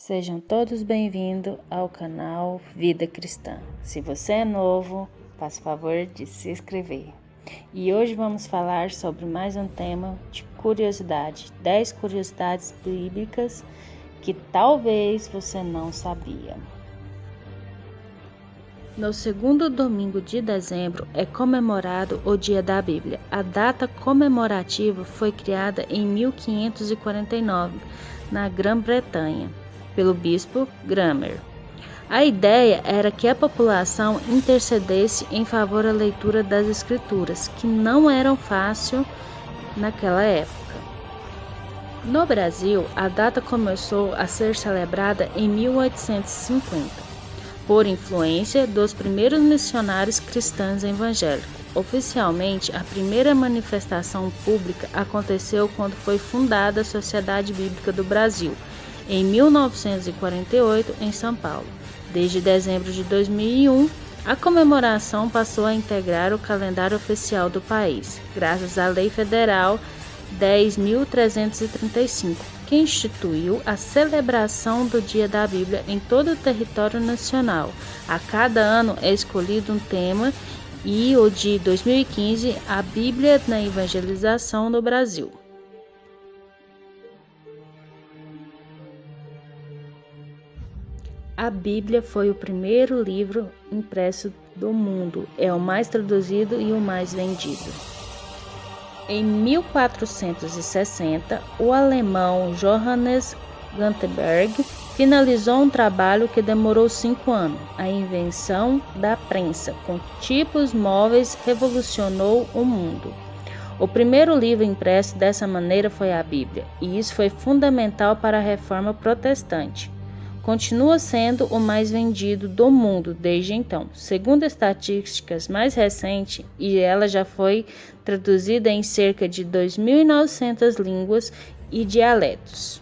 Sejam todos bem-vindos ao canal Vida Cristã. Se você é novo, faça favor de se inscrever. E hoje vamos falar sobre mais um tema de curiosidade, 10 curiosidades bíblicas que talvez você não sabia. No segundo domingo de dezembro é comemorado o Dia da Bíblia. A data comemorativa foi criada em 1549, na Grã-Bretanha, pelo bispo Cranmer. A ideia era que a população intercedesse em favor da leitura das Escrituras, que não eram fácil naquela época. No Brasil, a data começou a ser celebrada em 1850, por influência dos primeiros missionários cristãos evangélicos. Oficialmente, a primeira manifestação pública aconteceu quando foi fundada a Sociedade Bíblica do Brasil, em 1948, em São Paulo. Desde dezembro de 2001, a comemoração passou a integrar o calendário oficial do país, graças à Lei Federal 10.335, que instituiu a celebração do Dia da Bíblia em todo o território nacional. A cada ano é escolhido um tema e o de 2015, a Bíblia na Evangelização no Brasil. A Bíblia foi o primeiro livro impresso do mundo, é o mais traduzido e o mais vendido. Em 1460, o alemão Johannes Gutenberg finalizou um trabalho que demorou 5 anos. A invenção da prensa com tipos móveis revolucionou o mundo. O primeiro livro impresso dessa maneira foi a Bíblia, e isso foi fundamental para a Reforma Protestante. Continua sendo o mais vendido do mundo desde então, segundo estatísticas mais recentes, e ela já foi traduzida em cerca de 2.900 línguas e dialetos.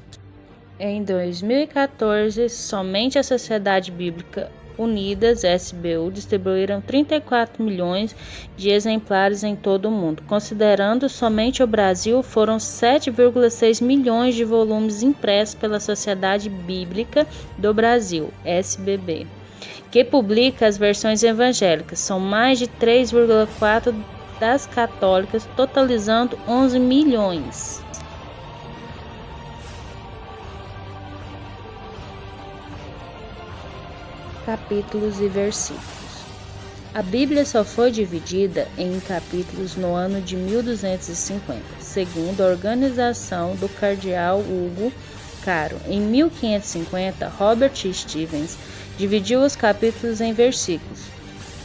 Em 2014, somente a Sociedade Bíblica Unidas, SBU, distribuíram 34 milhões de exemplares em todo o mundo. Considerando somente o Brasil, foram 7,6 milhões de volumes impressos pela Sociedade Bíblica do Brasil, SBB, que publica as versões evangélicas. São mais de 3,4 das católicas, totalizando 11 milhões. Capítulos e versículos. A Bíblia só foi dividida em capítulos no ano de 1250, segundo a organização do cardeal Hugo Caro. Em 1550, Robert Stevens dividiu os capítulos em versículos.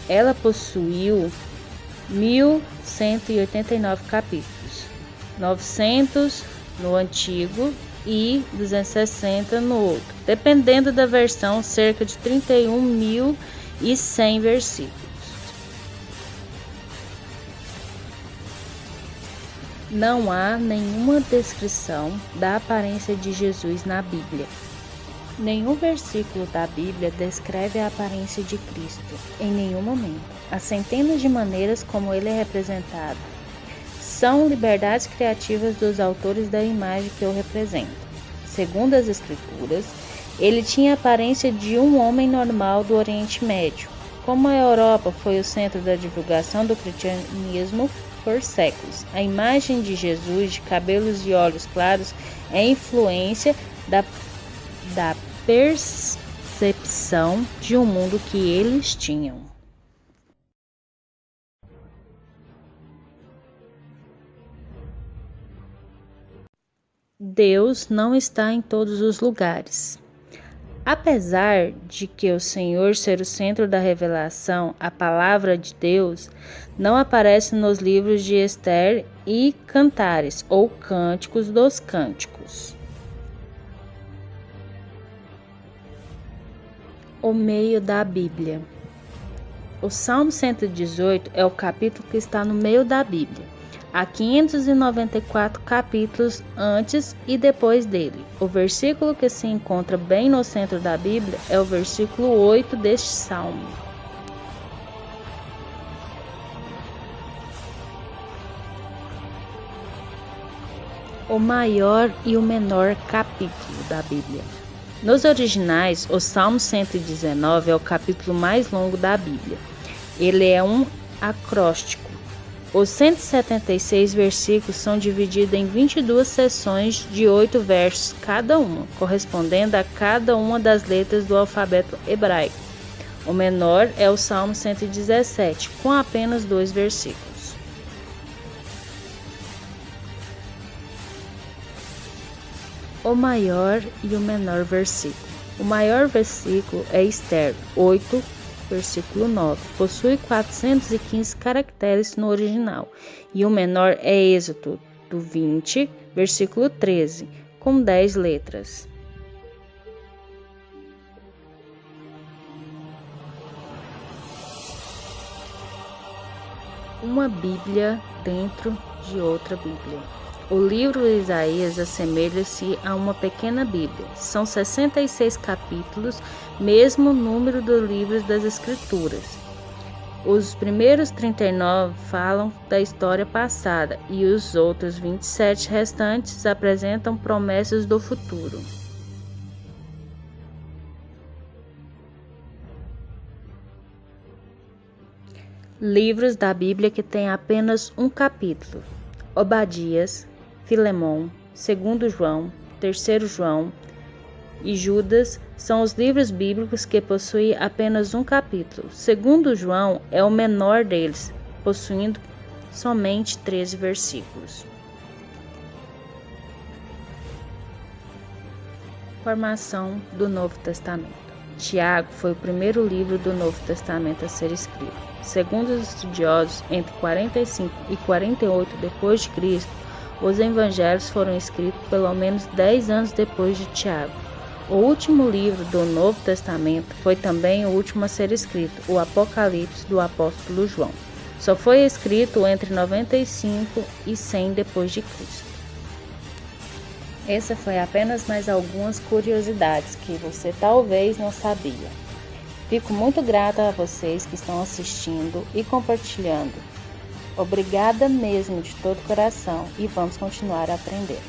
Ela possuiu 1.189 capítulos, 900 no Antigo e 260 no outro, dependendo da versão, cerca de 31.100 versículos. Não há nenhuma descrição da aparência de Jesus na Bíblia. Nenhum versículo da Bíblia descreve a aparência de Cristo, em nenhum momento. Há centenas de maneiras como ele é representado. São liberdades criativas dos autores da imagem que o representam. Segundo as Escrituras, ele tinha a aparência de um homem normal do Oriente Médio. Como a Europa foi o centro da divulgação do cristianismo por séculos, a imagem de Jesus de cabelos e olhos claros é influência da percepção de um mundo que eles tinham. Deus não está em todos os lugares. Apesar de que o Senhor ser o centro da revelação, a palavra de Deus não aparece nos livros de Esther e Cantares, ou Cânticos dos Cânticos. O meio da Bíblia. O Salmo 118 é o capítulo que está no meio da Bíblia. Há 594 capítulos antes e depois dele. O versículo que se encontra bem no centro da Bíblia é o versículo 8 deste salmo. O maior e o menor capítulo da Bíblia. Nos originais, o Salmo 119 é o capítulo mais longo da Bíblia. Ele é um acróstico. Os 176 versículos são divididos em 22 seções de 8 versos cada uma, correspondendo a cada uma das letras do alfabeto hebraico. O menor é o Salmo 117, com apenas 2 versículos. O maior e o menor versículo. O maior versículo é Esther 8, versículo 9. Possui 415 caracteres no original. E o menor é Êxodo 20, versículo 13, com 10 letras. Uma Bíblia dentro de outra Bíblia. O livro de Isaías assemelha-se a uma pequena Bíblia. São 66 capítulos, mesmo número dos livros das Escrituras. Os primeiros 39 falam da história passada e os outros 27 restantes apresentam promessas do futuro. Livros da Bíblia que têm apenas um capítulo: Obadias, Filemão, 2 João, 3 João e Judas são os livros bíblicos que possuem apenas um capítulo. 2 João é o menor deles, possuindo somente 13 versículos. Formação do Novo Testamento. Tiago foi o primeiro livro do Novo Testamento a ser escrito. Segundo os estudiosos, entre 45 e 48 d.C., os evangelhos foram escritos pelo menos 10 anos depois de Tiago. O último livro do Novo Testamento foi também o último a ser escrito, o Apocalipse do apóstolo João. Só foi escrito entre 95 e 100 d.C. Essa foi apenas mais algumas curiosidades que você talvez não sabia. Fico muito grata a vocês que estão assistindo e compartilhando. Obrigada mesmo de todo coração e vamos continuar a aprender.